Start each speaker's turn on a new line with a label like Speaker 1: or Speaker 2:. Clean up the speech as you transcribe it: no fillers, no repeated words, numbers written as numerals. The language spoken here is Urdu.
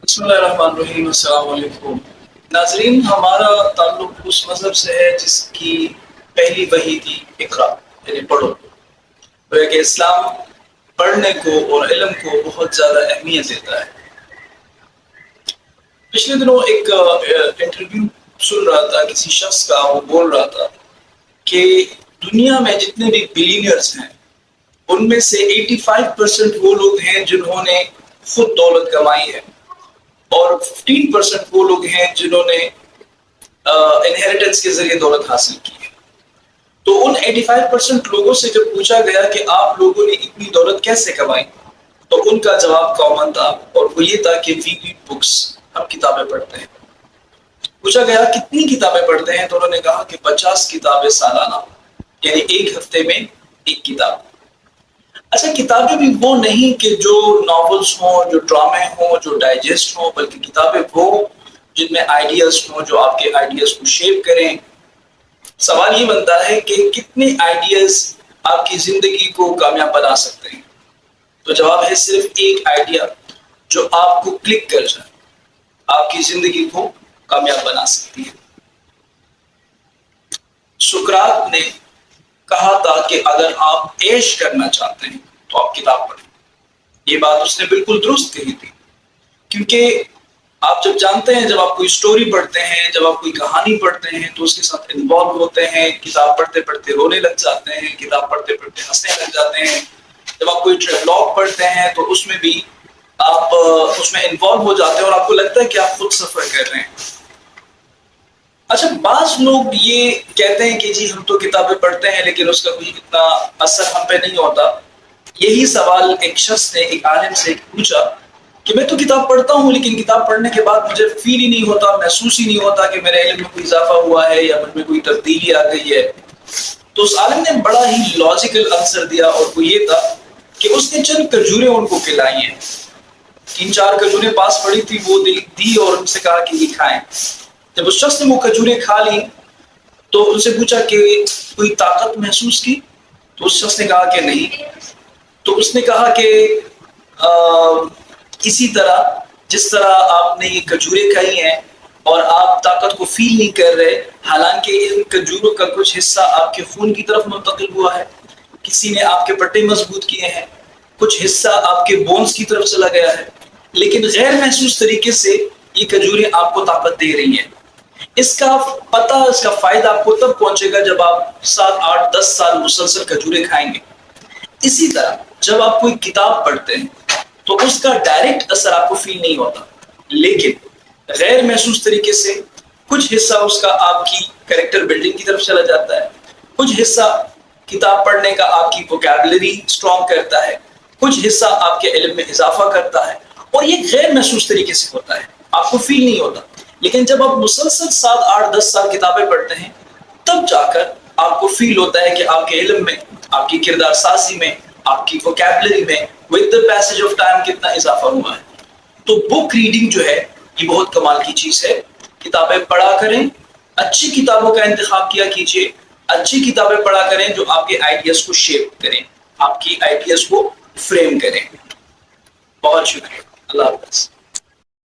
Speaker 1: بسم اللہ الرحمن الرحیم، السلام علیکم ناظرین. ہمارا تعلق اس مذہب سے ہے جس کی پہلی وحی تھی اقرا، یعنی پڑھو. گویا کہ اسلام پڑھنے کو اور علم کو بہت زیادہ اہمیت دیتا ہے. پچھلے دنوں ایک انٹرویو سن رہا تھا کسی شخص کا. وہ بول رہا تھا کہ دنیا میں جتنے بھی بلینئرز ہیں ان میں سے 85% وہ لوگ ہیں جنہوں نے خود دولت کمائی ہے، اور 15% وہ لوگ ہیں جنہوں نے انہیریٹنس کے ذریعے دولت حاصل کی ہے. تو ان 85% لوگوں سے جب پوچھا گیا کہ آپ لوگوں نے اتنی دولت کیسے کمائی، تو ان کا جواب کامن تھا، اور وہ یہ تھا کہ وی ریڈ بکس، ہم کتابیں پڑھتے ہیں. پوچھا گیا کتنی کتابیں پڑھتے ہیں، تو انہوں نے کہا کہ 50 کتابیں سالانہ، یعنی ایک ہفتے میں ایک کتاب. اچھا، کتابیں بھی وہ نہیں کہ جو ناولز ہوں، جو ڈرامے ہوں، جو ڈائجسٹ ہوں، بلکہ کتابیں وہ جن میں آئیڈیاز ہوں، جو آپ کے آئیڈیاز کو شیپ کریں. سوال یہ بنتا ہے کہ کتنے آئیڈیاز آپ کی زندگی کو کامیاب بنا سکتے ہیں. تو جواب ہے صرف ایک آئیڈیا جو آپ کو کلک کر جائے، آپ کی زندگی کو کامیاب بنا سکتی ہے. سقراط نے کہا تھا کہ اگر آپ عیش کرنا چاہتے ہیں تو آپ کتاب پڑھیں. یہ بات اس نے بالکل درست کہی تھی، کیونکہ آپ جب جانتے ہیں، جب آپ کوئی سٹوری پڑھتے ہیں، جب آپ کوئی کہانی پڑھتے ہیں تو اس کے ساتھ انوالو ہوتے ہیں. کتاب پڑھتے پڑھتے رونے لگ جاتے ہیں، کتاب پڑھتے پڑھتے ہنسنے لگ جاتے ہیں. جب آپ کوئی ٹریولوگ پڑھتے ہیں تو اس میں بھی آپ اس میں انوالو ہو جاتے ہیں اور آپ کو لگتا ہے کہ آپ خود سفر کر رہے ہیں. اچھا، بعض لوگ یہ کہتے ہیں کہ جی ہم تو کتابیں پڑھتے ہیں لیکن اس کا کوئی اتنا اثر ہم پہ نہیں ہوتا. یہی سوال ایک شخص نے ایک عالم سے پوچھا کہ میں تو کتاب پڑھتا ہوں لیکن کتاب پڑھنے کے بعد مجھے فیل ہی نہیں ہوتا، محسوس ہی نہیں ہوتا کہ میرے علم میں کوئی اضافہ ہوا ہے یا مجھ میں کوئی تبدیلی آ گئی ہے. تو اس عالم نے بڑا ہی لاجیکل آنسر دیا، اور وہ یہ تھا کہ اس نے چند کھجوریں ان کو کھلائی ہیں. 3-4 کھجوریں پاس پڑی تھی، وہ دی اور ان سے کہا کہ یہ کھائیں. جب اس شخص نے وہ کھجوریں کھا لی تو ان سے پوچھا کہ کوئی طاقت محسوس کی، تو اس شخص نے کہا کہ نہیں. تو اس نے کہا کہ اسی طرح جس طرح آپ نے یہ کھجوریں کھائی ہیں اور آپ طاقت کو فیل نہیں کر رہے، حالانکہ ان کھجوروں کا کچھ حصہ آپ کے خون کی طرف منتقل ہوا ہے، کسی نے آپ کے پٹے مضبوط کیے ہیں، کچھ حصہ آپ کے بونز کی طرف چلا گیا ہے، لیکن غیر محسوس طریقے سے یہ کھجوریں آپ کو طاقت دے رہی ہیں. اس کا پتہ، اس کا فائدہ آپ کو تب پہنچے گا جب آپ 7-8-10 سال مسلسل کھجوریں کھائیں گے. اسی طرح جب آپ کوئی کتاب پڑھتے ہیں تو اس کا ڈائریکٹ اثر آپ کو فیل نہیں ہوتا، لیکن غیر محسوس طریقے سے کچھ حصہ اس کا آپ کی کریکٹر بلڈنگ کی طرف چلا جاتا ہے، کچھ حصہ کتاب پڑھنے کا آپ کی ووکیبلری اسٹرانگ کرتا ہے، کچھ حصہ آپ کے علم میں اضافہ کرتا ہے، اور یہ غیر محسوس طریقے سے ہوتا ہے، آپ کو فیل نہیں ہوتا. لیکن جب آپ مسلسل 7-8-10 سال کتابیں پڑھتے ہیں تب جا کر آپ کو فیل ہوتا ہے کہ آپ کے علم میں، آپ کی کردار سازی میں، آپ کی ووکیبلری میں with the passage of time کتنا اضافہ ہوا ہے. تو بک ریڈنگ جو ہے یہ بہت کمال کی چیز ہے. کتابیں پڑھا کریں، اچھی کتابوں کا انتخاب کیا کیجیے، اچھی کتابیں پڑھا کریں جو آپ کے آئیڈیاز کو شیپ کریں، آپ کی آئیڈیاز کو فریم کریں. بہت شکریہ، اللہ حافظ.